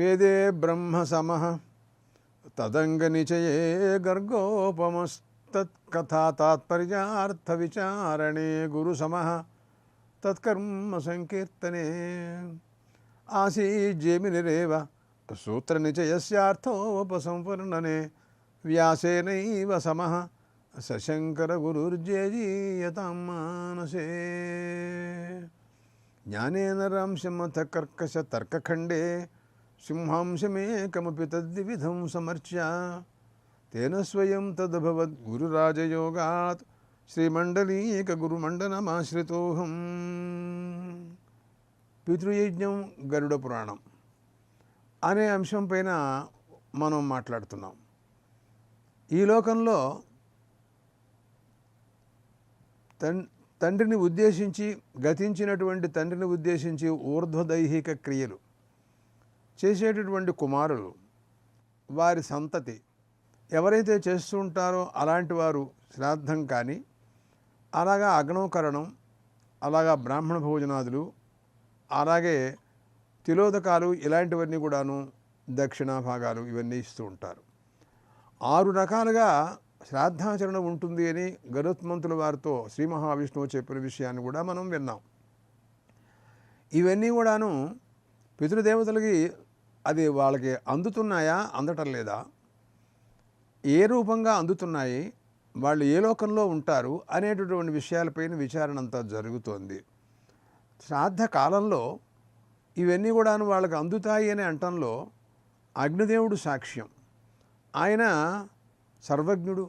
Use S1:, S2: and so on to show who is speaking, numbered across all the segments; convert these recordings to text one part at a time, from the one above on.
S1: వేదే బ్రహ్మ సమః తదంగనిచయే గర్గోపమస్తత్కథా తాత్పర్యార్థ విచారణే గురు సమః తత్కర్మ సంకీర్తనే ఆసీజ్జేమినిరేవ సూత్రనిచయస్యార్థోపసంవర్ణనే వ్యాసేనైవ సమః సశంకర గురుర్జేజీయతాం మానసే జ్ఞానేన రాంశమథ కర్కశ తర్కఖండే సింహాంశమేకమపి తద్విధం సమర్చ్య తేన స్వయం తదభవద్ గురురాజయోగాత్ శ్రీమండలీక గురుమండనమాశ్రితోహం. పితృయజ్ఞం గరుడ పురాణం అనే అంశం పైన మనం మాట్లాడుతున్నాం. ఈ లోకంలో తండ్రిని ఉద్దేశించి, గతించినటువంటి తండ్రిని ఉద్దేశించి ఊర్ధ్వదైహిక క్రియలు చేసేటటువంటి కుమారులు, వారి సంతతి ఎవరైతే చేస్తూ ఉంటారో అలాంటి వారు శ్రాద్ధం కానీ, అలాగా అగ్నోకరణం, అలాగా బ్రాహ్మణ భోజనాదులు, అలాగే తిలోదకాలు, ఇలాంటివన్నీ కూడాను దక్షిణా భాగాలు ఇవన్నీ ఇస్తూ ఉంటారు. 6 రకాలుగా శ్రాద్ధాచరణ ఉంటుంది అని గరుత్మంతుల వారితో శ్రీ మహావిష్ణువు చెప్పిన విషయాన్ని కూడా మనం విన్నాం. ఇవన్నీ కూడాను పితృదేవతలకి అది వాళ్ళకి అందుతున్నాయా, అందటం లేదా, ఏ రూపంగా అందుతున్నాయి, వాళ్ళు ఏ లోకంలో ఉంటారు అనేటటువంటి విషయాలపైన విచారణ అంతా జరుగుతోంది. శ్రాద్ధ కాలంలో ఇవన్నీ కూడాను వాళ్ళకి అందుతాయి అని అంటంలో అగ్నిదేవుడు సాక్ష్యం. ఆయన సర్వజ్ఞుడు.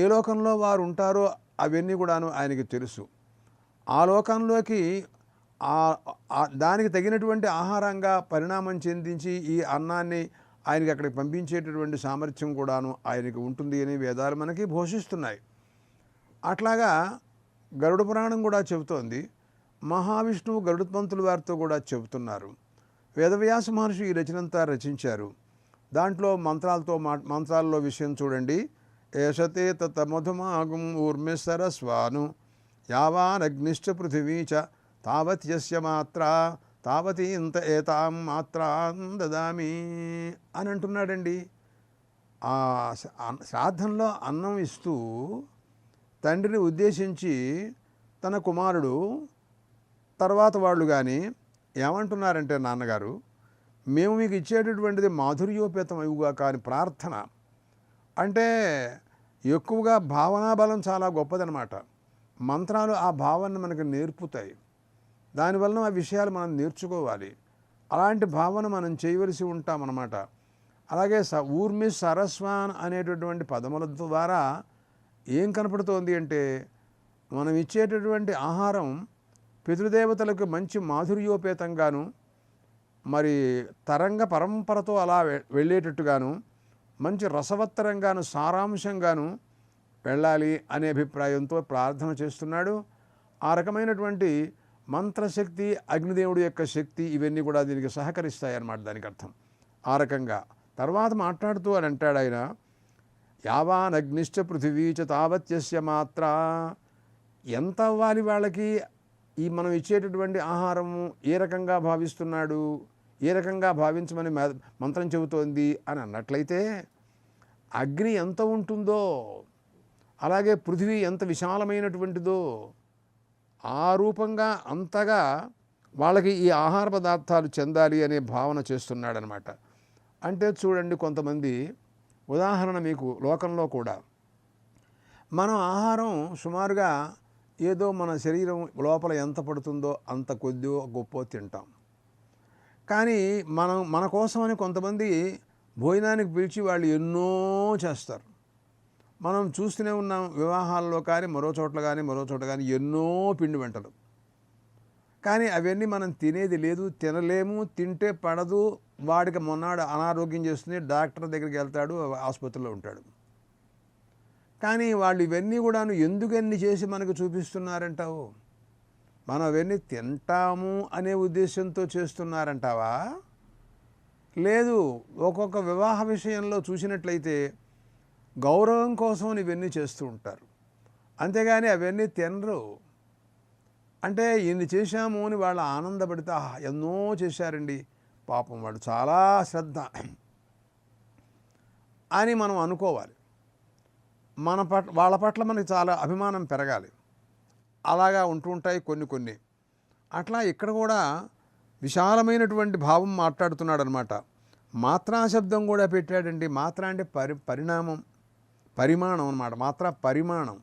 S1: ఏ లోకంలో వారు ఉంటారో అవన్నీ కూడాను ఆయనకి తెలుసు. ఆ లోకంలోకి దానికి తగినటువంటి ఆహారంగా పరిణామం చెందించి ఈ అన్నాన్ని ఆయనకి అక్కడికి పంపించేటటువంటి సామర్థ్యం కూడాను ఆయనకి ఉంటుంది అని వేదాలు మనకి ఘోషిస్తున్నాయి. అట్లాగా గరుడ పురాణం కూడా చెబుతోంది. మహావిష్ణువు గరుత్మంతుల వారితో కూడా చెబుతున్నారు. వేదవ్యాస మహర్షి ఈ రచనంతా రచించారు. దాంట్లో మంత్రాల్లో విషయం చూడండి. ఏషతే తత మధుమాగుం ఊర్మి సరస్వాను యావానగ్నిశ్చ పృథివీ చ తావత్ యస్య మాత్ర తావతీంత ఏతాం మాత్రాం దదామి అని అంటున్నాడండి. ఆ శ్రాద్ధంలో అన్నం ఇస్తూ తండ్రిని ఉద్దేశించి తన కుమారుడు తర్వాత వాళ్ళు కానీ ఏమంటున్నారంటే, నాన్నగారు మేము మీకు ఇచ్చేటటువంటిది మాధుర్యోపేతం అయుగా కానీ ప్రార్థన అంటే ఎక్కువగా భావనాబలం చాలా గొప్పదనమాట. మంత్రాలు ఆ భావాన్ని మనకు నేర్పుతాయి. దానివల్ల ఆ విషయాలు మనం నేర్చుకోవాలి. అలాంటి భావన మనం చేయవలసి ఉంటామన్నమాట. అలాగే ఊర్మి సరస్వాన్ అనేటటువంటి పదముల ద్వారా ఏం కనపడుతోంది అంటే, మనం ఇచ్చేటటువంటి ఆహారం పితృదేవతలకు మంచి మాధుర్యోపేతంగాను, మరి తరంగ పరంపరతో అలా వెళ్ళేటట్టుగాను, మంచి రసవత్తరంగాను, సారాంశంగాను వెళ్ళాలి అనే అభిప్రాయంతో ప్రార్థన చేస్తున్నాడు. ఆ రకమైనటువంటి మంత్రశక్తి, అగ్నిదేవుడి యొక్క శక్తి ఇవన్నీ కూడా దీనికి సహకరిస్తాయన్నమాట. దానికి అర్థం ఆ రకంగా. తర్వాత మాట్లాడుతూ అని అంటాడు ఆయన, యావాన్ అగ్నిశ్చ పృథివీచ తావత్యస్య మాత్ర. ఎంత అవ్వాలి వాళ్ళకి ఈ మనం ఇచ్చేటటువంటి ఆహారము, ఏ రకంగా భావిస్తున్నాడు, ఏ రకంగా భావించమని మంత్రం చెబుతోంది అని అన్నట్లయితే, అగ్ని ఎంత ఉంటుందో, అలాగే పృథివీ ఎంత విశాలమైనటువంటిదో ఆ రూపంగా అంతగా వాళ్ళకి ఈ ఆహార పదార్థాలు చెందాలి అనే భావన చేస్తున్నాడనమాట. అంటే చూడండి, కొంతమంది ఉదాహరణ మీకు లోకంలో కూడా మనం ఆహారం సుమారుగా ఏదో మన శరీరం లోపల ఎంత పడుతుందో అంత కొద్దిగా గొప్ప తింటాం. కానీ మన కోసమని కొంతమంది భోజనానికి పిలిచి వాళ్ళు ఎన్నో చేస్తారు. మనం చూస్తూనే ఉన్నాం వివాహాల్లో కానీ, మరో చోట్ల కానీ ఎన్నో పిండి వంటలు. కానీ అవన్నీ మనం తినేది లేదు, తినలేము, తింటే పడదు. వాడికి మొన్నాడు అనారోగ్యం చేస్తుంది, డాక్టర్ దగ్గరికి వెళ్తాడు, ఆసుపత్రిలో ఉంటాడు. కానీ వాళ్ళు ఇవన్నీ కూడాను ఎందుకన్నీ చేసి మనకు చూపిస్తున్నారంటావు? మనం అవన్నీ తింటాము అనే ఉద్దేశంతో చేస్తున్నారంటావా? లేదు, ఒక్కొక్క వివాహ విషయంలో చూసినట్లయితే గౌరవం కోసం ఇవన్నీ చేస్తూ ఉంటారు. అంతేగాని అవన్నీ తినరు. అంటే ఇన్ని చేశాము అని వాళ్ళు ఆనందపడితే ఎన్నో చేశారండి, పాపం వాడు చాలా శ్రద్ధ అని మనం అనుకోవాలి. వాళ్ళ పట్ల మనకి చాలా అభిమానం పెరగాలి. అలాగా ఉంటూ ఉంటాయి కొన్ని. అట్లా ఇక్కడ కూడా విశాలమైనటువంటి భావం మాట్లాడుతున్నాడు అనమాట. మాత్రా శబ్దం కూడా పెట్టాడండి. మాత్ర అంటే పరిమాణం అన్నమాట. మాత్ర పరిమాణం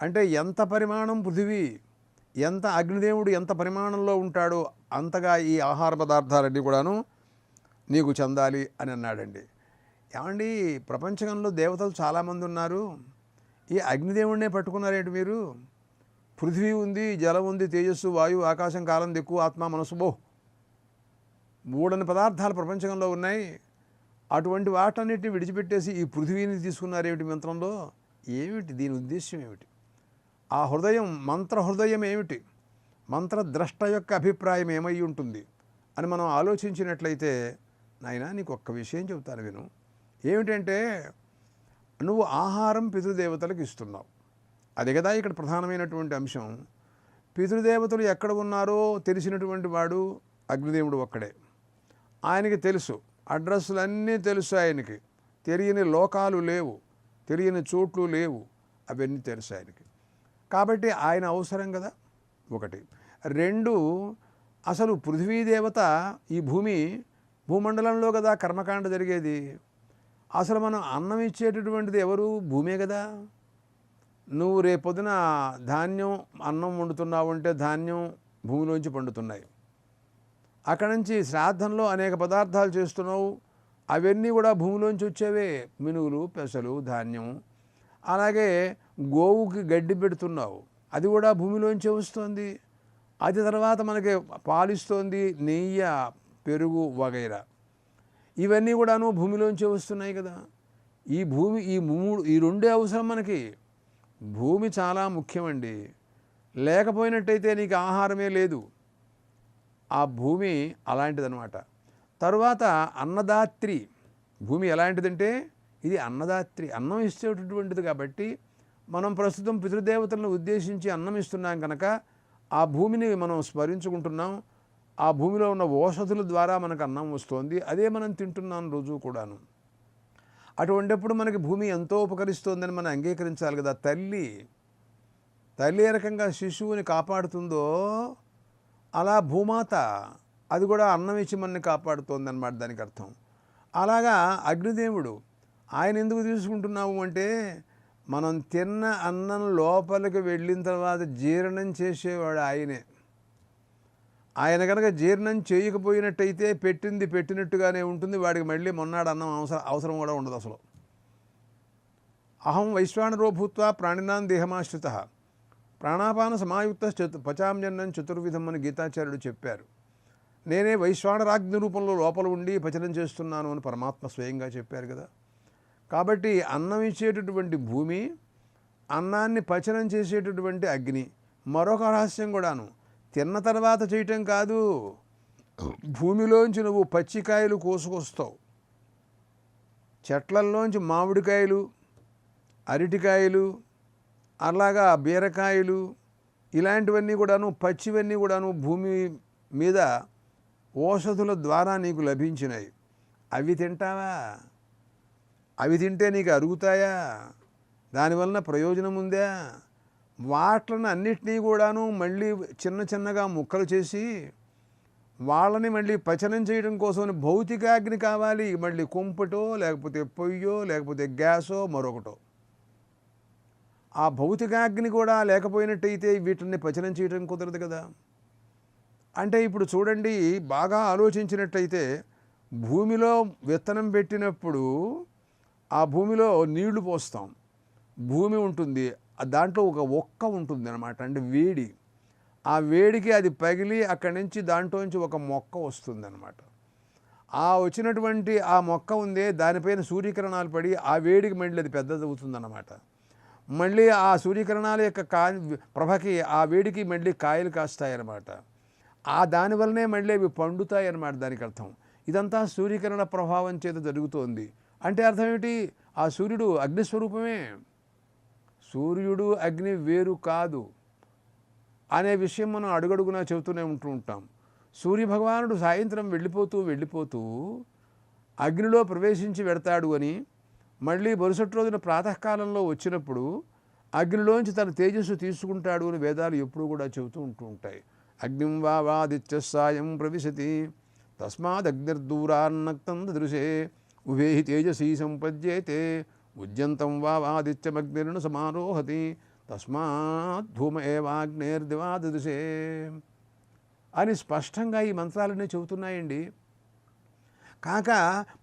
S1: అంటే ఎంత పరిమాణం పృథివీ, ఎంత అగ్నిదేవుడు ఎంత పరిమాణంలో ఉంటాడో అంతగా ఈ ఆహార పదార్థాలన్నీ కూడాను నీకు చెందాలి అని అన్నాడండి. ఏమండి, ప్రపంచంలో దేవతలు చాలామంది ఉన్నారు, ఈ అగ్నిదేవుడినే పట్టుకున్నారేంటి మీరు? పృథివీ ఉంది, జలం ఉంది, తేజస్సు, వాయువు, ఆకాశం, కాలం, దిక్కు, ఆత్మ, మనసు, మూడని పదార్థాలు ప్రపంచంలో ఉన్నాయి. అటువంటి వాటన్నిటిని విడిచిపెట్టేసి ఈ పృథివీని తీసుకున్నారేమిటి మంత్రంలో? ఏమిటి దీని ఉద్దేశ్యం ఏమిటి? ఆ హృదయం, మంత్ర హృదయం ఏమిటి? మంత్రద్రష్ట యొక్క అభిప్రాయం ఏమై ఉంటుంది అని మనం ఆలోచించినట్లయితే, నాయనా నీకు ఒక్క విషయం చెబుతాను విను. ఏమిటంటే, నువ్వు ఆహారం పితృదేవతలకు ఇస్తున్నావు. అది కదా ఇక్కడ ప్రధానమైనటువంటి అంశం. పితృదేవతలు ఎక్కడ ఉన్నారో తెలిసినటువంటి వాడు అగ్నిదేవుడు ఒక్కడే. ఆయనకి తెలుసు, అడ్రస్సులన్నీ తెలుసు ఆయనకి. తెలియని లోకాలు లేవు, తెలియని చోట్లు లేవు, అవన్నీ తెలుసు ఆయనకి. కాబట్టి ఆయన అవసరం కదా ఒకటి. రెండు, అసలు పృథ్వీదేవత ఈ భూమండలంలో కదా కర్మకాండ జరిగేది. అసలు మనం అన్నం ఇచ్చేటటువంటిది ఎవరు? భూమే కదా. నువ్వు రేపొద్దున ధాన్యం అన్నం వండుతున్నావు అంటే ధాన్యం భూమిలోంచి పండుతున్నాయి. అక్కడి నుంచి శ్రాద్ధంలో అనేక పదార్థాలు చేస్తున్నావు, అవన్నీ కూడా భూమిలోంచి వచ్చేవే. మినుగులు, పెసలు, ధాన్యం. అలాగే గోవుకి గడ్డి పెడుతున్నావు, అది కూడా భూమిలోంచే వస్తుంది. అది తర్వాత మనకి పాలిస్తోంది, నెయ్యి, పెరుగు వగైరా. ఇవన్నీ కూడాను భూమిలోంచే వస్తున్నాయి కదా. ఈ రెండే అవసరం మనకి. భూమి చాలా ముఖ్యమండి. లేకపోయినట్టయితే నీకు ఆహారమే లేదు. ఆ భూమి అలాంటిదనమాట. తరువాత అన్నదాత్రి. భూమి ఎలాంటిదంటే ఇది అన్నదాత్రి, అన్నం ఇచ్చేటటువంటిది. కాబట్టి మనం ప్రస్తుతం పితృదేవతలను ఉద్దేశించి అన్నం ఇస్తున్నాం కనుక ఆ భూమిని మనం స్మరించుకుంటున్నాం. ఆ భూమిలో ఉన్న ఓషధుల ద్వారా మనకు అన్నం వస్తుంది, అదే మనం తింటున్నాం రోజు కూడాను. అటువంటిప్పుడు మనకి భూమి ఎంతో ఉపకరిస్తోందని మనం అంగీకరించాలి కదా. తల్లి ఏ రకంగా శిశువుని కాపాడుతుందో అలా భూమాత అది కూడా అన్నం ఇచ్చి మనని కాపాడుతోంది అన్నమాట దానికి అర్థం. అలాగా అగ్నిదేవుడు ఆయన ఎందుకు తీసుకుంటున్నాము అంటే, మనం తిన్న అన్నం లోపలికి వెళ్ళిన తర్వాత జీర్ణం చేసేవాడు ఆయనే. ఆయన కనుక జీర్ణం చేయకపోయినట్టయితే పెట్టింది పెట్టినట్టుగానే ఉంటుంది, వాడికి మళ్ళీ మొన్నాడు అన్నం అవసరం కూడా ఉండదు అసలు. అహం వైశ్వానరో భూత్వా ప్రాణినాం దేహమాశ్రిత ప్రాణాపాన సమాయుక్త పచామ్యన్నం చతుర్విధం అని గీతాచార్యుడు చెప్పారు. నేనే వైశ్వానరాగ్ని రూపంలో లోపల ఉండి పచనం చేస్తున్నాను అని పరమాత్మ స్వయంగా చెప్పారు కదా. కాబట్టి అన్నం ఇచ్చేటటువంటి భూమి, అన్నాన్ని పచనం చేసేటటువంటి అగ్ని. మరొక రహస్యం కూడాను, తిన్న తర్వాత చేయటం కాదు, భూమిలోంచి నువ్వు పచ్చికాయలు కోసుకొస్తావు. చెట్లల్లోంచి మామిడికాయలు, అరటికాయలు, అలాగా బీరకాయలు, ఇలాంటివన్నీ కూడాను, పచ్చివన్నీ కూడాను భూమి మీద ఓషధుల ద్వారా నీకు లభించినాయి. అవి తింటావా? అవి తింటే నీకు అరుగుతాయా? దానివలన ప్రయోజనం ఉందా? వాట్లను అన్నిటినీ కూడాను మళ్ళీ చిన్నగా ముక్కలు చేసి వాళ్ళని మళ్ళీ పచనం చేయడం కోసం భౌతికాగ్ని కావాలి. మళ్ళీ కుంపటో, లేకపోతే పొయ్యో, లేకపోతే గ్యాసో, మరొకటో. ఆ భౌతికాగ్ని కూడా లేకపోయినట్టయితే వీటిని పచనం చేయడం కుదరదు కదా. అంటే ఇప్పుడు చూడండి, బాగా ఆలోచించినట్టయితే భూమిలో విత్తనం పెట్టినప్పుడు ఆ భూమిలో నీళ్లు పోస్తాం, భూమి ఉంటుంది, దాంట్లో ఒక ఒక్క ఉంటుంది అన్నమాట, అంటే వేడి. ఆ వేడికి అది పగిలి అక్కడి నుంచి దాంట్లోంచి ఒక మొక్క వస్తుంది అన్నమాట. ఆ వచ్చినటువంటి ఆ మొక్క ఉందే, దానిపైన సూర్యకిరణాలు పడి ఆ వేడికి మళ్ళీ అది పెద్దదవుతుంది అన్నమాట. మళ్ళీ ఆ సూర్యకిరణాల యొక్క ప్రభకి ఆ వేడికి మళ్ళీ కాయలు కాస్తాయన్నమాట. ఆ దానివల్లనే మళ్ళీ అవి పండుతాయి అన్నమాట దానికి అర్థం. ఇదంతా సూర్యకిరణ ప్రభావం చేత జరుగుతోంది. అంటే అర్థం ఏమిటి? ఆ సూర్యుడు అగ్నిస్వరూపమే. సూర్యుడు అగ్ని వేరు కాదు అనే విషయం మనం అడుగడుగునా చెబుతూనే ఉంటూ ఉంటాం. సూర్యభగవానుడు సాయంత్రం వెళ్ళిపోతూ అగ్నిలో ప్రవేశించి వెడతాడు అని, మళ్ళీ మరుసటి రోజున ప్రాతకాలంలో వచ్చినప్పుడు అగ్నిలోంచి తన తేజస్సు తీసుకుంటాడు అని వేదాలు ఎప్పుడూ కూడా చెబుతూ ఉంటాయి. అగ్నిం వాదిత్య సాయం ప్రవిశతి తస్మాదగ్నిర్దూరాన్నక్తం దృశే ఉభే తేజసీ సంపద్యేతే ఉజ్జంతం వాదిత్యమగ్నిర్ను సమారోహతి తస్మాత్ ధూమ ఏవాగ్నేర్దివా దృశే అని స్పష్టంగా ఈ మంత్రాలన్నీ చెబుతున్నాయండి. కాక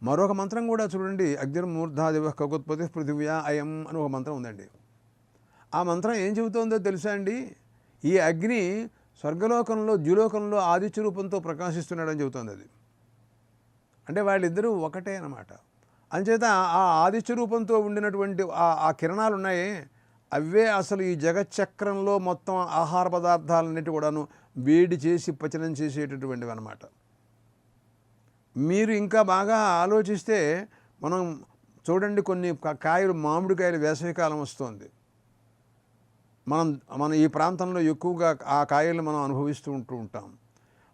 S1: మరొక మంత్రం కూడా చూడండి, అగ్నిర్మూర్ధాదివ ఖగోత్పతి పృథివ్యా అయం అని ఒక మంత్రం ఉందండి. ఆ మంత్రం ఏం చెబుతోందో తెలుసా అండి? ఈ అగ్ని స్వర్గలోకంలో ద్యులోకంలో ఆదిత్య రూపంతో ప్రకాశిస్తున్నాడని చెబుతోంది. అది అంటే వాళ్ళిద్దరూ ఒకటే అన్నమాట. అంచేత ఆ ఆదిత్య రూపంతో ఉండినటువంటి ఆ కిరణాలు ఉన్నాయే, అవే అసలు ఈ జగచ్చక్రంలో మొత్తం ఆహార పదార్థాలన్నిటి కూడాను వేడి చేసి పచనం చేసేటటువంటివి అన్నమాట. మీరు ఇంకా బాగా ఆలోచిస్తే మనం చూడండి, కొన్ని కాయలు, మామిడికాయలు వేసవికాలం వస్తుంది. మన ఈ ప్రాంతంలో ఎక్కువగా ఆ కాయలు మనం అనుభవిస్తూ ఉంటాం.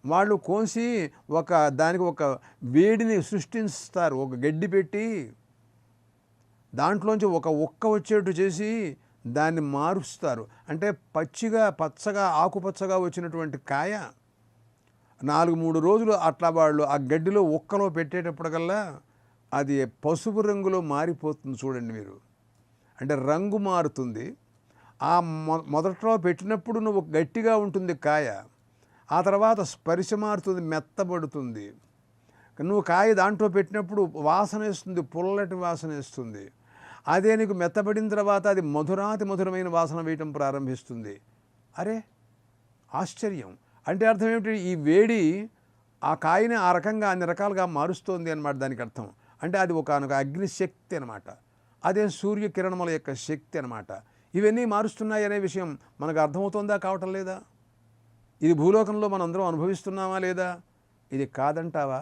S1: వాళ్ళు కోసి దానికి ఒక వేడిని సృష్టిస్తారు. ఒక గడ్డి పెట్టి దాంట్లోంచి ఒక ఒక్క వచ్చేట్టు చేసి దాన్ని మారుస్తారు. అంటే పచ్చగా ఆకుపచ్చగా వచ్చినటువంటి కాయ 4-3 రోజులు అట్లా వాళ్ళు ఆ గడ్డిలో ఒక్కలో పెట్టేటప్పటికల్లా అది పసుపు రంగులో మారిపోతుంది. చూడండి మీరు, అంటే రంగు మారుతుంది. ఆ మొదట్లో పెట్టినప్పుడు నువ్వు గట్టిగా ఉంటుంది కాయ, ఆ తర్వాత స్పర్శ మారుతుంది, మెత్తబడుతుంది. నువ్వు కాయ దాంట్లో పెట్టినప్పుడు వాసన వేస్తుంది, పుల్లటి వాసన వేస్తుంది. అదే నీకు మెత్తబడిన తర్వాత అది మధురమైన వాసన వేయటం ప్రారంభిస్తుంది. అరే ఆశ్చర్యం! అంటే అర్థం ఏమిటి? ఈ వేడి ఆ కాయని ఆ రకంగా అన్ని రకాలుగా మారుస్తోంది అన్నమాట. దానికి అర్థం అంటే అది ఒకనొక అగ్నిశక్తి అనమాట. అదే సూర్యకిరణముల యొక్క శక్తి అనమాట. ఇవన్నీ మారుస్తున్నాయి అనే విషయం మనకు అర్థమవుతుందా, కావటం లేదా? ఇది భూలోకంలో మనందరం అనుభవిస్తున్నామా లేదా? ఇది కాదంటావా?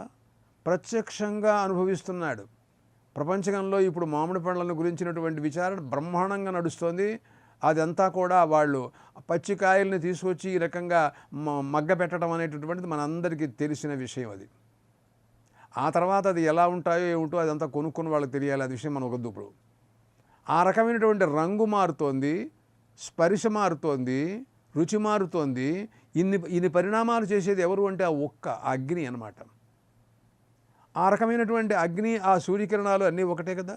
S1: ప్రత్యక్షంగా అనుభవిస్తున్నాడు. ప్రపంచంలో ఇప్పుడు మామిడి పండ్లను గురించినటువంటి విచారణ బ్రహ్మాండంగా నడుస్తోంది. అదంతా కూడా వాళ్ళు పచ్చికాయల్ని తీసుకొచ్చి ఈ రకంగా మగ్గ పెట్టడం అనేటటువంటిది మనందరికీ తెలిసిన విషయం. అది ఆ తర్వాత అది ఎలా ఉంటాయో ఏమిటో అదంతా కొనుక్కుని వాళ్ళకి తెలియాలి. అది విషయం మనకు వద్దు. ఇప్పుడు ఆ రకమైనటువంటి రంగు మారుతోంది, స్పర్శ మారుతోంది, రుచి మారుతోంది. ఇన్ని పరిణామాలు చేసేది ఎవరు అంటే ఆ ఒక్క అగ్ని అన్నమాట. ఆ రకమైనటువంటి అగ్ని, ఆ సూర్యకిరణాలు అన్నీ ఒకటే కదా.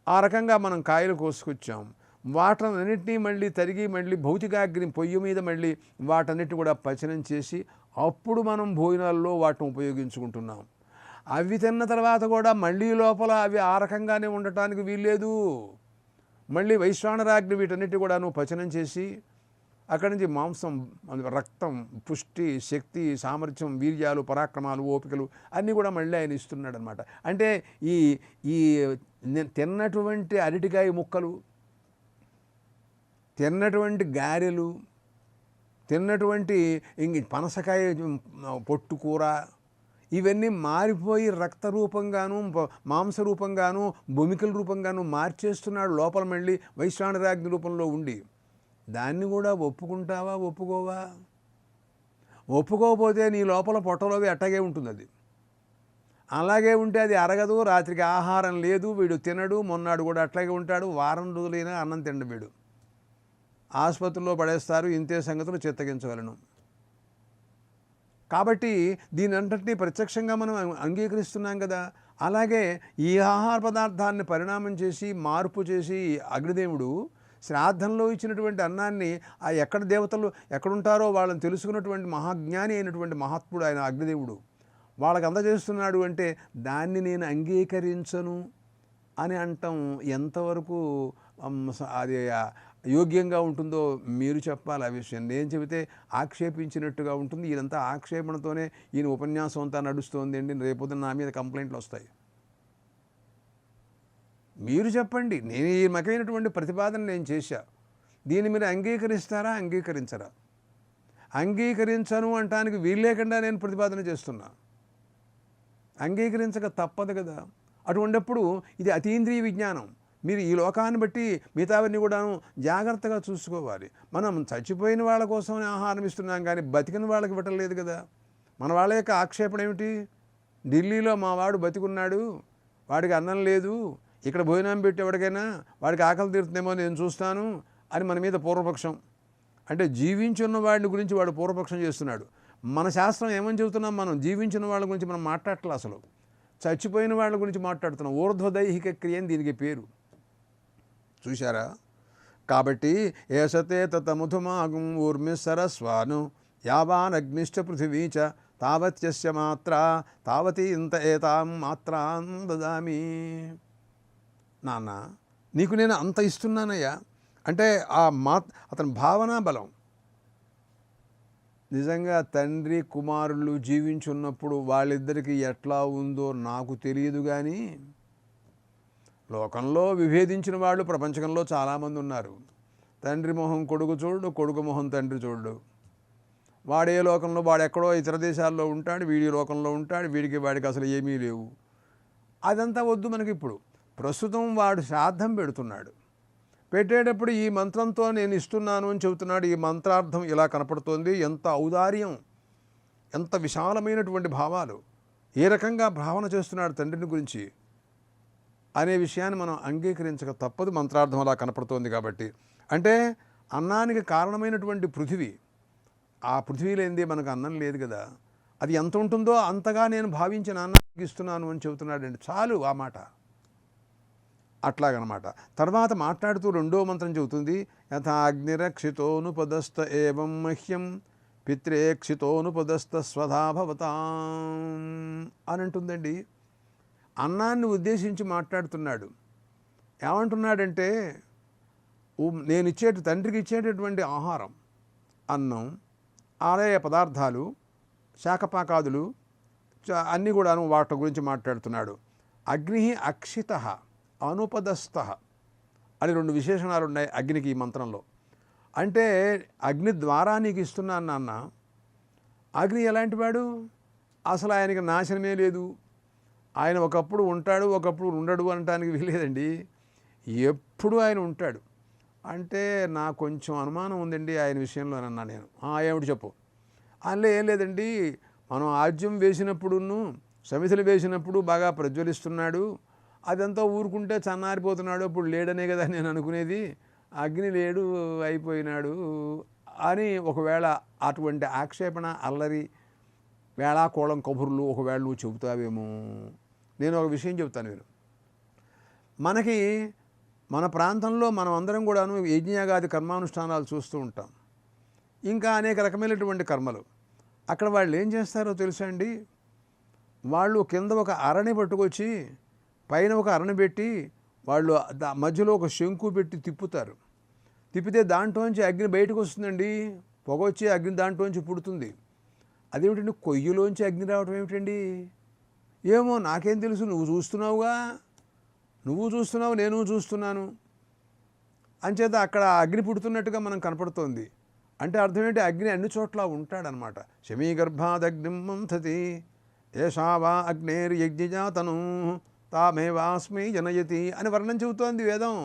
S1: ఆ రకంగా మనం కాయలు కోసుకొచ్చాం. వాటన్నిటినీ మళ్ళీ తరిగి మళ్ళీ భౌతికాగ్ని పొయ్యి మీద మళ్ళీ వాటన్నిటిని కూడా పచనం చేసి అప్పుడు మనం భోజనాల్లో వాటిని ఉపయోగించుకుంటున్నాం. అవి తిన్న తర్వాత కూడా మళ్ళీ లోపల అవి ఆ రకంగానే ఉండటానికి వీల్లేదు. మళ్ళీ వైశ్వానరాగ్ని వీటన్నిటి కూడాను పచనం చేసి అక్కడి నుంచి మాంసం, రక్తం, పుష్టి, శక్తి, సామర్థ్యం, వీర్యాలు, పరాక్రమాలు, ఓపికలు అన్నీ కూడా మళ్ళీ ఆయన ఇస్తున్నాడు అనమాట. అంటే ఈ తిన్నటువంటి అరటికాయ ముక్కలు, తిన్నటువంటి గారెలు, తిన్నటువంటి పనసకాయ పొట్టు కూర, ఇవన్నీ మారిపోయి రక్తరూపంగాను, మాంసరూపంగాను, భూమికల రూపంగాను మార్చేస్తున్నాడు లోపల మళ్ళీ వైశ్వానరాగ్ని రూపంలో ఉండి. దాన్ని కూడా ఒప్పుకుంటావా, ఒప్పుకోవా? ఒప్పుకోకపోతే నీ లోపల పొట్టలోవి అట్టగే ఉంటుంది. అది అలాగే ఉంటే అది అరగదు. రాత్రికి ఆహారం లేదు, వీడు తినడు. మొన్నాడు కూడా అట్లాగే ఉంటాడు. వారం రోజులైనా అన్నం తిండు వీడు. ఆసుపత్రిలో పడేస్తారు. ఇంతే సంగతులు చిత్తగించవలను. కాబట్టి దీని అంతటినీ ప్రత్యక్షంగా మనం అంగీకరిస్తున్నాం కదా. అలాగే ఈ ఆహార పదార్థాన్ని పరిణామం చేసి మార్పు చేసి అగ్నిదేవుడు శ్రాద్ధంలో ఇచ్చినటువంటి అన్నాన్ని ఆ ఎక్కడ దేవతలు ఎక్కడుంటారో వాళ్ళని తెలుసుకున్నటువంటి మహాజ్ఞాని అయినటువంటి మహాత్ముడు ఆయన అగ్నిదేవుడు వాళ్ళకి అందజేస్తున్నాడు. అంటే దాన్ని నేను అంగీకరించను అని అంటాం ఎంతవరకు అది యోగ్యంగా ఉంటుందో మీరు చెప్పాలి. ఆ విషయం నేను చెబితే ఆక్షేపించినట్టుగా ఉంటుంది. ఇదంతా ఆక్షేపణతోనే ఈయన ఉపన్యాసం అంతా నడుస్తోంది అండి. రేపొద్దున నా మీద కంప్లైంట్లు వస్తాయి. మీరు చెప్పండి. నేను ఈ రకమైనటువంటి ప్రతిపాదన నేను చేశా, దీన్ని మీరు అంగీకరిస్తారా, అంగీకరించరా? అంగీకరించను అంటానికి వీలు లేకుండా నేను ప్రతిపాదన చేస్తున్నా. అంగీకరించక తప్పదు కదా. అటువంటిప్పుడు ఇది అతీంద్రియ విజ్ఞానం. మీరు ఈ లోకాన్ని బట్టి మిగతావన్నీ కూడాను జాగ్రత్తగా చూసుకోవాలి. మనం చచ్చిపోయిన వాళ్ళ కోసమే ఆహారం ఇస్తున్నాం కానీ బతికిన వాళ్ళకి ఇవ్వటం లేదు కదా. మన వాళ్ళ యొక్క ఆక్షేపణ ఏమిటి? ఢిల్లీలో మా వాడు బతికున్నాడు, వాడికి అన్నం లేదు, ఇక్కడ భోజనం పెట్టి ఎవరికైనా వాడికి ఆకలి తీరుతుందేమో నేను చూస్తాను అని మన మీద పూర్వపక్షం. అంటే జీవించున్న వాడిని గురించి వాడు పూర్వపక్షం చేస్తున్నాడు. మన శాస్త్రం ఏమని చెబుతున్నాం? మనం జీవించిన వాళ్ళ గురించి మనం మాట్లాడట్లేదు, అసలు చచ్చిపోయిన వాళ్ళ గురించి మాట్లాడుతున్నాం. ఊర్ధ్వదైహిక క్రియ అని దీనికి పేరు. చూశారా? కాబట్టి ఏషతే తతముధుమాగం ఊర్మి సరస్వాను యావాన్ అగ్నిశ్చ పృథివీ చ తావత్యస్య మాత్ర తావతి ఇంత ఏతాం మాత్రాం దదామి. నాన్న, నీకు నేను అంత ఇస్తున్నానయ్యా అంటే అతని భావనా బలం. నిజంగా తండ్రి కుమారులు జీవించున్నప్పుడు వాళ్ళిద్దరికీ ఎట్లా ఉందో నాకు తెలియదు, కానీ లోకంలో విభేదించిన వాళ్ళు ప్రపంచంలో చాలామంది ఉన్నారు. తండ్రి మొహం కొడుకు చూడు, కొడుకు మొహం తండ్రి చూడు. వాడే లోకంలో వాడెక్కడో ఇతర దేశాల్లో ఉంటాడు, వీడి లోకంలో ఉంటాడు, వాడికి అసలు ఏమీ లేవు. అదంతా వద్దు మనకి. ఇప్పుడు ప్రస్తుతం వాడు శ్రాద్ధం పెడుతున్నాడు. పెట్టేటప్పుడు ఈ మంత్రంతో నేను ఇస్తున్నాను అని చెబుతున్నాడు. ఈ మంత్రార్థం ఇలా కనపడుతోంది. ఎంత ఔదార్యం, ఎంత విశాలమైనటువంటి భావాలు, ఏ రకంగా భావన చేస్తున్నాడు తండ్రిని గురించి అనే విషయాన్ని మనం అంగీకరించక తప్పదు. మంత్రార్థం అలా కనపడుతోంది కాబట్టి. అంటే అన్నానికి కారణమైనటువంటి పృథివీ, ఆ పృథివీ లేనిదే మనకు అన్నం లేదు కదా. అది ఎంత ఉంటుందో అంతగా నేను భావించిన అన్నానికి ఇస్తున్నాను అని చెబుతున్నాడండి. చాలు ఆ మాట. అట్లాగనమాట. తర్వాత మాట్లాడుతూ రెండో మంత్రం చెబుతుంది, యథాగ్నిరక్షితోనుపదస్థ ఏవం మహ్యం పిత్రేక్షితోనుపదస్థ స్వధాభవతాం అని అంటుందండి. అన్నాన్ని ఉద్దేశించి మాట్లాడుతున్నాడు. ఏమంటున్నాడంటే, తండ్రికి ఇచ్చేటటువంటి ఆహారం, అన్నం, ఆలయ పదార్థాలు, శాకపాకాదులు అన్నీ కూడాను వాటి గురించి మాట్లాడుతున్నాడు. అగ్ని అక్షిత అనుపదస్థ అని రెండు విశేషణాలు ఉన్నాయి అగ్నికి ఈ మంత్రంలో. అంటే అగ్ని ద్వారా నీకు ఇస్తున్నాను నాన్న. అగ్ని ఎలాంటి వాడు? అసలు ఆయనకి నాశనమే లేదు. ఆయన ఒకప్పుడు ఉంటాడు, ఒకప్పుడు ఉండడు అనటానికి వీలేదండి. ఎప్పుడు ఆయన ఉంటాడు. అంటే నాకు కొంచెం అనుమానం ఉందండి ఆయన విషయంలో అన్నా నేను. ఏమిటి చెప్పు? అందులో ఏం లేదండి, మనం ఆజ్యం వేసినప్పుడును సమితులు వేసినప్పుడు బాగా ప్రజ్వలిస్తున్నాడు, అదంతా ఊరుకుంటే చన్నారిపోతున్నాడు, అప్పుడు లేడనే కదా నేను అనుకునేది. అగ్ని లేడు, అయిపోయినాడు అని ఒకవేళ అటువంటి ఆక్షేపణ, అల్లరి, వేళాకోళం కబుర్లు ఒకవేళ నువ్వు చెబుతావేమో. నేను ఒక విషయం చెబుతాను. మీరు మనకి మన ప్రాంతంలో మనం అందరం కూడాను యజ్ఞయాగాది కర్మానుష్ఠానాలు చూస్తూ ఉంటాం. ఇంకా అనేక రకమైనటువంటి కర్మలు. అక్కడ వాళ్ళు ఏం చేస్తారో తెలుసా అండి? వాళ్ళు కింద ఒక అరణి పట్టుకొచ్చి పైన ఒక అరణి పెట్టి వాళ్ళు మధ్యలో ఒక శంకు పెట్టి తిప్పుతారు. తిప్పితే దాంట్లోంచి అగ్ని బయటకు వస్తుందండి. పొగ వచ్చి అగ్ని దాంట్లోంచి పుడుతుంది. అదేమిటండి, కొయ్యలోంచి అగ్ని రావటం ఏమిటండి? ఏమో నాకేం తెలుసు, నువ్వు చూస్తున్నావుగా, నువ్వు చూస్తున్నావు, నేను చూస్తున్నాను. అంచేత అక్కడ అగ్ని పుడుతున్నట్టుగా మనం కనపడుతోంది. అంటే అర్థం ఏంటి? అగ్ని అన్ని చోట్ల ఉంటాడనమాట. శమీగర్భాదగ్నిం మంథతి ఏషావా అగ్నేర్యజ్ఞజాతను తామేవాస్మి జనయతి అని వర్ణం చెబుతోంది వేదం.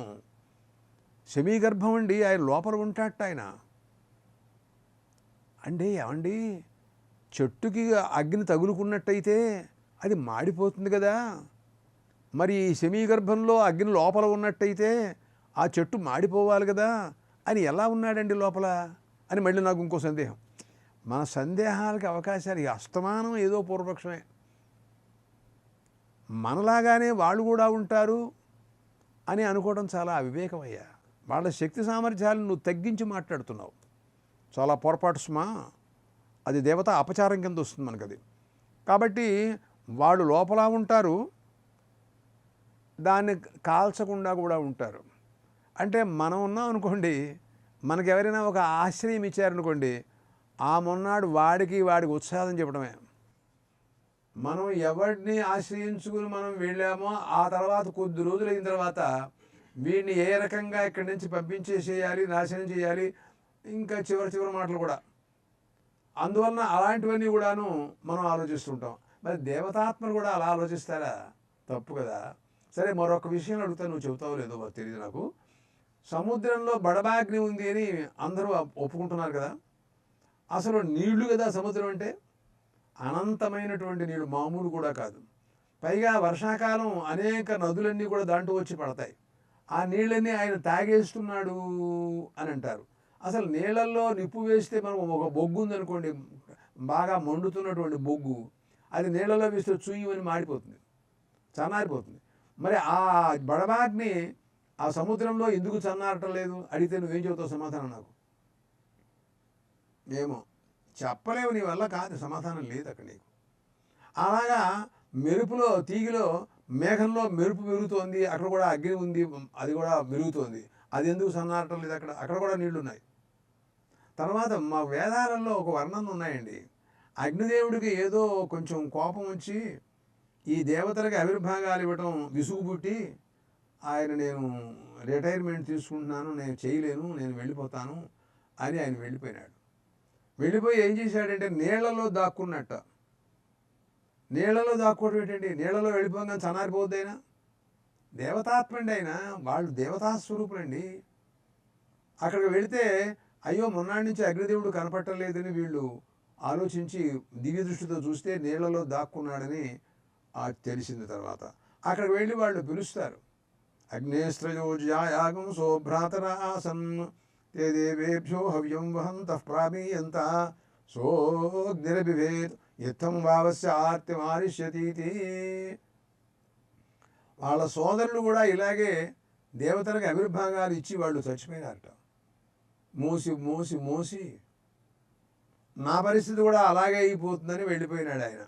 S1: శమీగర్భం అండి, ఆయన లోపల ఉంటాడట ఆయన. అంటే ఏమండి, చెట్టుకి అగ్ని తగులుకున్నట్టయితే అది మాడిపోతుంది కదా. మరి శమీగర్భంలో అగ్ని లోపల ఉన్నట్టయితే ఆ చెట్టు మాడిపోవాలి కదా. అని ఎలా ఉన్నాడండి లోపల అని మళ్ళీ నాకు ఇంకో సందేహం. మన సందేహాలకి అవకాశాలు ఈ అస్తమానం ఏదో పూర్వపక్షమే. మనలాగానే వాళ్ళు కూడా ఉంటారు అని అనుకోవడం చాలా అవివేకమయ్యా. వాళ్ళ శక్తి సామర్థ్యాలను నువ్వు తగ్గించి మాట్లాడుతున్నావు. చాలా పొరపాటు సుమా. అది దేవత అపచారం కింద వస్తుంది మనకది. కాబట్టి వాళ్ళు లోపల ఉంటారు, దాన్ని కాల్చకుండా కూడా ఉంటారు. అంటే మనం ఉన్నాం అనుకోండి, మనకు ఎవరైనా ఒక ఆశ్రయం ఇచ్చారనుకోండి, ఆ మొన్నాడు వాడికి ఉత్సాహం చెప్పడమే. మనం ఎవరిని ఆశ్రయించుకుని మనం వెళ్ళామో ఆ తర్వాత కొద్ది రోజులు అయిన తర్వాత వీడిని ఏ రకంగా ఇక్కడి నుంచి పంపించేసేయాలి, నాశనం చేయాలి, ఇంకా చివరి మాటలు కూడా. అందువలన అలాంటివన్నీ కూడాను మనం ఆలోచిస్తుంటాం. మరి దేవతాత్మలు కూడా అలా ఆలోచిస్తారా? తప్పు కదా. సరే, మరొక విషయం అడుగుతా, నువ్వు చెబుతావో లేదో తెలియదు నాకు. సముద్రంలో బడబాగ్ని ఉంది అని అందరూ ఒప్పుకుంటున్నారు కదా. అసలు నీళ్లు కదా సముద్రం అంటే. అనంతమైనటువంటి నీళ్ళు, మామూలు కూడా కాదు. పైగా వర్షాకాలం అనేక నదులన్నీ కూడా దాంట్లో వచ్చి పడతాయి. ఆ నీళ్ళన్నీ ఆయన తాగేస్తున్నాడు అని అంటారు. అసలు నీళ్ళల్లో నిప్పు వేస్తే మనం ఒక బొగ్గు ఉందనుకోండి, బాగా మండుతున్నటువంటి బొగ్గు, అది నీళ్ళలో వేస్తే చుయ్యమని మాడిపోతుంది, చల్లారిపోతుంది. మరి ఆ బడబాగ్ని ఆ సముద్రంలో ఎందుకు చల్లారటం లేదు అడిగితే నువ్వేం చెబుతావు సమాధానం? నాకు ఏమో చెప్పలేవు, నీ వల్ల కాదు, సమాధానం లేదు అక్కడ నీకు. అలాగా మెరుపులో తీగిలో మేఘంలో మెరుపు మెరుగుతోంది, అక్కడ కూడా అగ్ని ఉంది, అది కూడా మెరుగుతోంది, అది ఎందుకు సన్నారటం లేదు? అక్కడ అక్కడ కూడా నీళ్లు ఉన్నాయి. తర్వాత మా వేదాలలో ఒక వర్ణన ఉన్నాయండి. అగ్నిదేవుడికి ఏదో కొంచెం కోపం వచ్చి ఈ దేవతలకి ఆవిర్భాగాలు ఇవ్వటం విసుగు పుట్టి ఆయన నేను రిటైర్మెంట్ తీసుకుంటున్నాను, నేను చేయలేను, నేను వెళ్ళిపోతాను అని ఆయన వెళ్ళిపోయినాడు. వెళ్ళిపోయి ఏం చేశాడంటే నీళ్లలో దాక్కున్నట్ట. నీళ్లలో దాక్కోవడం ఏంటండి? నీళ్లలో వెళ్ళిపోగానే చనారిపోద్ది అయినా, దేవతాత్మండి ఆయన, వాళ్ళు దేవతాస్వరూపులండి. అక్కడికి వెళితే అయ్యో మొన్నాడి నుంచి అగ్నిదేవుడు కనపట్టలేదని వీళ్ళు ఆలోచించి దివ్య దృష్టితో చూస్తే నీళ్లలో దాక్కున్నాడని తెలిసింది. తర్వాత అక్కడికి వెళ్ళి వాళ్ళు పిలుస్తారు. అగ్నేస్త్రయోజ్యాయాగం శోభ్రాతర ఆసన్ తే దేవేభ్యో హవ్యం వహంతః ప్రామీయంత సోగ్నిరభిభేత్ యుద్ధం వావస్య ఆర్తిమారిష్యతీతి. వాళ్ళ సోదరులు కూడా ఇలాగే దేవతలకు ఆవిర్భాగాలు ఇచ్చి వాళ్ళు చచ్చిపోయినారట. మోసి మోసి మోసి నా పరిస్థితి కూడా అలాగే అయిపోతుందని వెళ్ళిపోయినాడు ఆయన.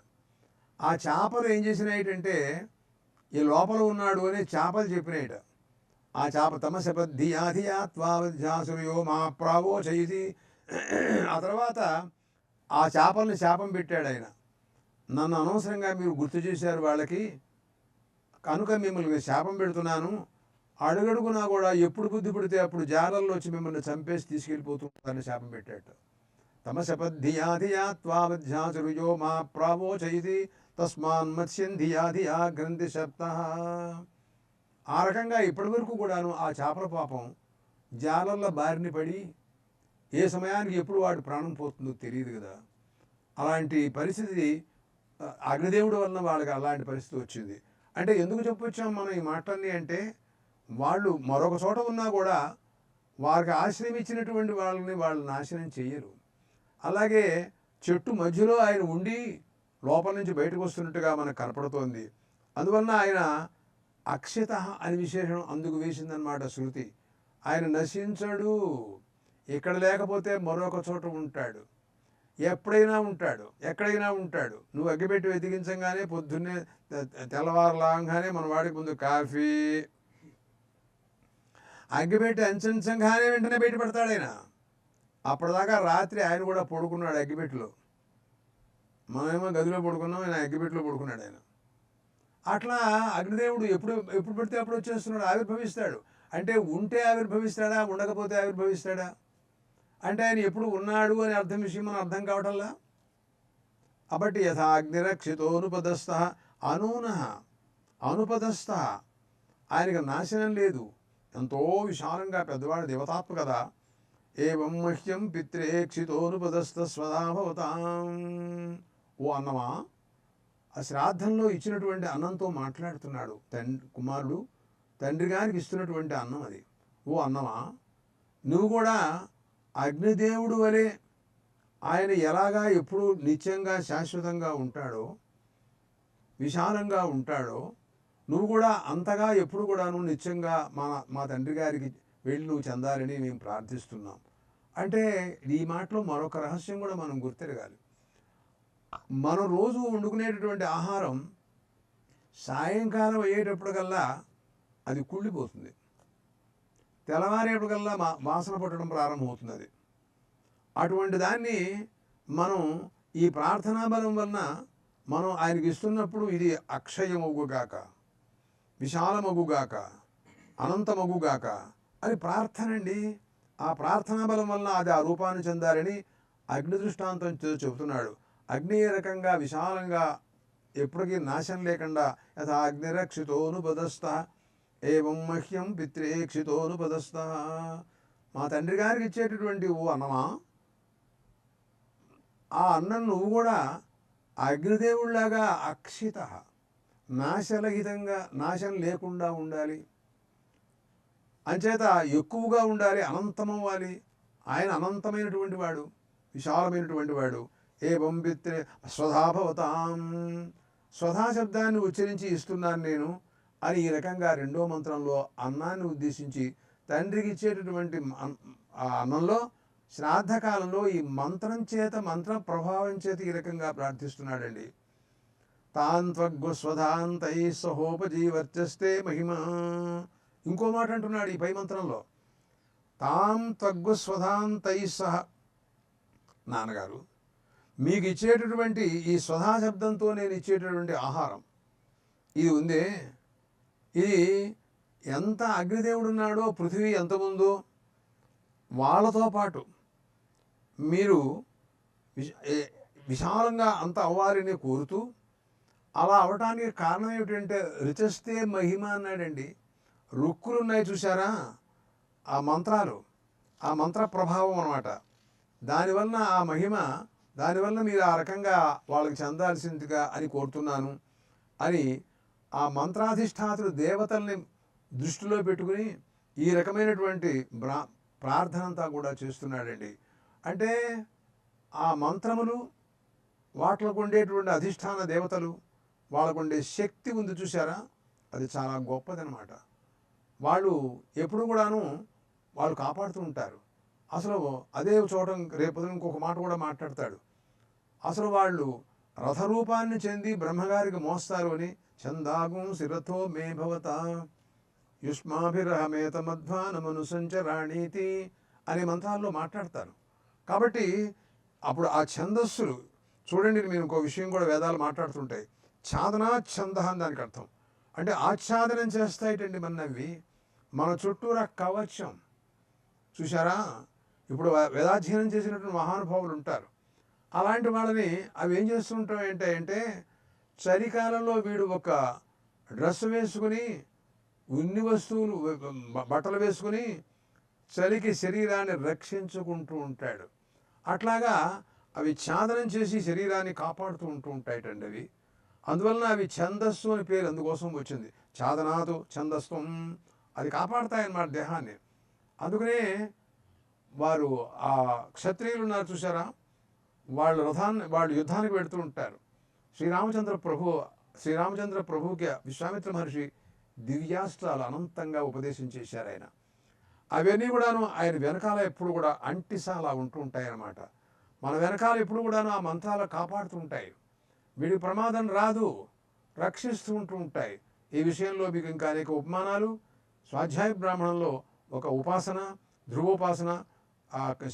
S1: ఆ చేపలు ఏం చేసినాయిటంటే ఈ లోపల ఉన్నాడు అని చేపలు చెప్పినాయిట. ఆ చేప తమసపద్ధియాధియాత్వాధ్యాసురయో మా ప్రావోచయితి. ఆ తర్వాత ఆ చేపల్ని శాపం పెట్టాడు ఆయన. నన్ను అనవసరంగా మీరు గుర్తు చేశారు వాళ్ళకి, కనుక మిమ్మల్ని శాపం పెడుతున్నాను. అడుగడుగునా కూడా ఎప్పుడు బుద్ధి పుడితే అప్పుడు జాలల్లో వచ్చి మిమ్మల్ని చంపేసి తీసుకెళ్ళిపోతుంటారని శాపం పెట్టాడు. తమసపద్ధియాధియాత్వాధ్యాసురయో మా ప్రావోచయితి తస్మాన్ మత్స్యంధియాధియా గ్రంథి శబ్ద. ఆ రకంగా ఇప్పటి వరకు కూడాను ఆ చేపల పాపం జాలల్లో బారిన పడి ఏ సమయానికి ఎప్పుడు వాడి ప్రాణం పోతుందో తెలియదు కదా. అలాంటి పరిస్థితి అగ్నిదేవుడు వలన వాళ్ళకి అలాంటి పరిస్థితి వచ్చింది. అంటే ఎందుకు చెప్పొచ్చాం మనం ఈ మాటలన్నీ అంటే, వాళ్ళు మరొక చోట ఉన్నా కూడా వారికి ఆశ్రయం ఇచ్చినటువంటి వాళ్ళని వాళ్ళు నాశనం చేయరు. అలాగే చెట్టు మధ్యలో ఆయన ఉండి లోపల నుంచి బయటకు వస్తున్నట్టుగా మనకు కనపడుతోంది. అందువలన ఆయన అక్షిత అని విశేషం అందుకు వేసిందనమాట శృతి. ఆయన నశించడు, ఇక్కడ లేకపోతే మరొక చోట ఉంటాడు, ఎప్పుడైనా ఉంటాడు, ఎక్కడైనా ఉంటాడు. నువ్వు అగ్గిపెట్టి వెతికించగానే పొద్దున్నే తెల్లవారులాగానే మన వాడికి ముందు కాఫీ, అగ్గిపెట్టి అంచంచంగానే వెంటనే బయటపడతాడు ఆయన. అప్పటిదాకా రాత్రి ఆయన కూడా పడుకున్నాడు అగ్గిపెట్టిలో. మనమేమో గదిలో పడుకున్నాం, ఆయన అగ్గిపెట్టిలో పడుకున్నాడు ఆయన. అట్లా అగ్నిదేవుడు ఎప్పుడు ఎప్పుడు పడితే అప్పుడు వచ్చేస్తున్నాడు, ఆవిర్భవిస్తాడు. అంటే ఉంటే ఆవిర్భవిస్తాడా, ఉండకపోతే ఆవిర్భవిస్తాడా? అంటే ఆయన ఎప్పుడు ఉన్నాడు అని అర్థం విషయం మనం అర్థం కావటంలా. కాబట్టి యథా అగ్నిరక్షితోనుపదస్థ అనూన అనుపదస్థ, ఆయనకు నాశనం లేదు, ఎంతో విశాలంగా పెద్దవాడు దేవతాత్మ కదా. ఏవం మహ్యం పిత్రేక్షితోనుపదస్థ స్వదాభవతాం. ఓ అన్నమా, ఆ శ్రాద్ధంలో ఇచ్చినటువంటి అన్నంతో మాట్లాడుతున్నాడు కుమారుడు, తండ్రి గారికి ఇస్తున్నటువంటి అన్నం అది. ఓ అన్నమా, నువ్వు కూడా అగ్నిదేవుడు వలె ఆయన ఎలాగా ఎప్పుడు నిత్యంగా శాశ్వతంగా ఉంటాడో, విశాలంగా ఉంటాడో, నువ్వు కూడా అంతగా ఎప్పుడు కూడాను నిత్యంగా మా తండ్రి గారికి వెళ్ళి నువ్వు చెందాలని మేము ప్రార్థిస్తున్నాం. అంటే ఈ మాటలో మరొక రహస్యం కూడా మనం గుర్తెరగాలి. మనం రోజు వండుకునేటటువంటి ఆహారం సాయంకాలం అయ్యేటప్పటికల్లా అది కుళ్ళిపోతుంది, తెల్లవారేపటికల్లా వాసన పట్టడం ప్రారంభమవుతుంది అది. అటువంటి దాన్ని మనం ఈ ప్రార్థనా బలం వలన మనం ఆయనకి ఇస్తున్నప్పుడు ఇది అక్షయమగుగాక, విశాలమగుగాక, అనంతమగుగాక అని ప్రార్థన అండి. ఆ ప్రార్థనా బలం వలన అది ఆ రూపాన్ని చెందాలని అగ్ని దృష్టాంతం చెబుతున్నాడు. అగ్ని ఏ రకంగా విశాలంగా ఎప్పటికీ నాశనం లేకుండా యథా అగ్నిరక్షితోనుపదస్థ ఏవం మహ్యం పిత్రేక్షితోనుపదస్థ. మా తండ్రి గారికి ఇచ్చేటటువంటి ఓ అన్నమా, ఆ అన్నం నువ్వు కూడా అగ్నిదేవుళ్లాగా అక్షిత, నాశరహితంగా, నాశం లేకుండా ఉండాలి. అంచేత ఎక్కువగా ఉండాలి, అనంతమవ్వాలి. ఆయన అనంతమైనటువంటి వాడు, విశాలమైనటువంటి వాడు. ఏవం పిత్రే స్వధాభవతాం, స్వధా శబ్దాన్ని ఉచ్చరించి ఇస్తున్నాను నేను అని ఈ రకంగా రెండో మంత్రంలో అన్నాన్ని ఉద్దేశించి తండ్రికి ఇచ్చేటటువంటి ఆ అన్నంలో శ్రాద్ధకాలంలో ఈ మంత్రం చేత, మంత్ర ప్రభావం చేత ఈ రకంగా ప్రార్థిస్తున్నాడండి. తాంత్వగ్స్వధాంతై సహోపజీవర్చస్తే మహిమా. ఇంకో మాట అంటున్నాడు ఈ పై మంత్రంలో, తాం త్వగ్స్వధాంతై సహ. నాన్నగారు, మీకు ఇచ్చేటటువంటి ఈ స్వధా శబ్దంతో నేను ఇచ్చేటటువంటి ఆహారం ఇది ఉందే, ఇది ఎంత అగ్నిదేవుడు ఉన్నాడో, పృథివీ ఎంత ఉందో వాళ్ళతో పాటు మీరు విశాలంగా అంత అవ్వాలని కోరుతూ, అలా అవటానికి కారణం ఏమిటంటే రుచస్తే మహిమ అన్నాడండి. రుక్కులు ఉన్నాయి చూసారా, ఆ మంత్రాలు, ఆ మంత్ర ప్రభావం అన్నమాట. దానివల్ల ఆ మహిమ, దానివల్ల మీరు ఆ రకంగా వాళ్ళకి చెందాల్సిందిగా అని కోరుతున్నాను అని ఆ మంత్రాధిష్ఠాతుడు దేవతల్ని దృష్టిలో పెట్టుకుని ఈ రకమైనటువంటి ప్రార్థన అంతా కూడా చేస్తున్నాడండి. అంటే ఆ మంత్రములు, వాటికి ఉండేటువంటి అధిష్టాన దేవతలు, వాళ్ళకు ఉండే శక్తి ఉంది చూసారా, అది చాలా గొప్పదనమాట. వాళ్ళు ఎప్పుడు కూడాను వాళ్ళు కాపాడుతూ ఉంటారు. అసలు అదే చూడటం, రేపు ఇంకొక మాట కూడా మాట్లాడతాడు. అసలు వాళ్ళు రథరూపాన్ని చెంది బ్రహ్మగారికి మోస్తారు అని, చందాగం శిరథో మే భవత యుష్మాభిరహమేతమధ్వానమను సంచరాణీతి అనే మంత్రాల్లో మాట్లాడతారు. కాబట్టి అప్పుడు ఆ ఛందస్సులు చూడండి, మీరు ఇంకో విషయం కూడా వేదాలు మాట్లాడుతుంటాయి. ఛాదనా ఛంద అని దానికి అర్థం. అంటే ఆచ్ఛాదనం చేస్తాయిటండి మనవి, మన చుట్టూరా కవచం. చూసారా, ఇప్పుడు వేదాధ్యయనం చేసినటువంటి మహానుభావులు ఉంటారు. అలాంటి వాళ్ళని అవి ఏం చేస్తుంటాయి అంటే చలికాలంలో వీడు ఒక డ్రెస్ వేసుకుని, ఉన్ని వస్తువులు, బట్టలు వేసుకుని చలికి శరీరాన్ని రక్షించుకుంటూ ఉంటాడు. అట్లాగా అవి ఛాదనం చేసి శరీరాన్ని కాపాడుతూ ఉంటాయిటండి అవి. అందువలన అవి ఛందస్సు అని పేరు అందుకోసం వచ్చింది. ఛాదనాదు ఛందస్వం, అది కాపాడుతాయన్నమాట దేహాన్ని. అందుకనే వారు ఆ క్షత్రియులు ఉన్నారు చూసారా, వాళ్ళు యుద్ధానికి వెళుతూ ఉంటారు. శ్రీరామచంద్ర ప్రభువుకి విశ్వామిత్ర మహర్షి దివ్యాస్త్రాలు అనంతంగా ఉపదేశించేశారు ఆయన. అవన్నీ కూడాను ఆయన వెనకాల ఎప్పుడు కూడా అంటిసాలా ఉంటూ ఉంటాయన్నమాట. మన వెనకాల ఎప్పుడు కూడాను ఆ మంత్రాలు కాపాడుతూ ఉంటాయి. వీడికి ప్రమాదం రాదు, రక్షిస్తూ ఉంటాయి. ఈ విషయంలో మీకు ఇంకా అనేక ఉపమానాలు స్వాధ్యాయ బ్రాహ్మణంలో ఒక ఉపాసన, ధ్రువోపాసన,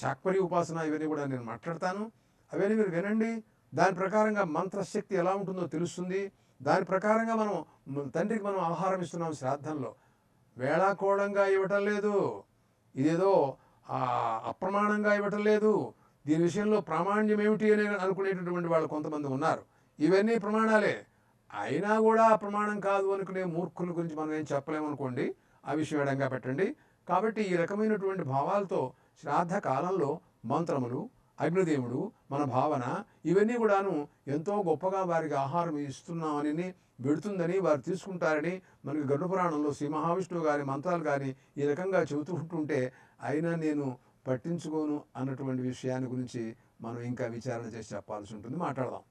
S1: శాక్పరి ఉపాసన, ఇవన్నీ కూడా నేను మాట్లాడతాను. అవన్నీ మీరు వినండి. దాని ప్రకారంగా మంత్రశక్తి ఎలా ఉంటుందో తెలుస్తుంది. దాని ప్రకారంగా మనం తండ్రికి మనం ఆహారం ఇస్తున్నాం శ్రాద్ధంలో. వేళాకోళంగా ఇవ్వటం లేదు, ఇదేదో అప్రమాణంగా ఇవ్వటం లేదు. దీని విషయంలో ప్రామాణ్యం ఏమిటి అని అనుకునేటటువంటి వాళ్ళు కొంతమంది ఉన్నారు. ఇవన్నీ ప్రమాణాలే, అయినా కూడా ప్రమాణం కాదు అనుకునే మూర్ఖుల గురించి మనం ఏం చెప్పలేమనుకోండి. ఆ విషయం ఎడంగా పెట్టండి. కాబట్టి ఈ రకమైనటువంటి భావాలతో శ్రాద్ధ కాలంలో మంత్రములు, అగ్నిదేవుడు, మన భావన, ఇవన్నీ కూడాను ఎంతో గొప్పగా వారికి ఆహారం ఇస్తున్నామని, పెడుతుందని వారు తీసుకుంటారని మనకి గరుడ పురాణంలో శ్రీ మహావిష్ణువు గారి మంత్రాలు కానీ ఈ రకంగా చెబుతూ ఉంటుంటే అయినా నేను పట్టించుకోను అన్నటువంటి విషయాన్ని గురించి మనం ఇంకా విచారణ చేసి చెప్పాల్సి ఉంటుంది. మాట్లాడదాం.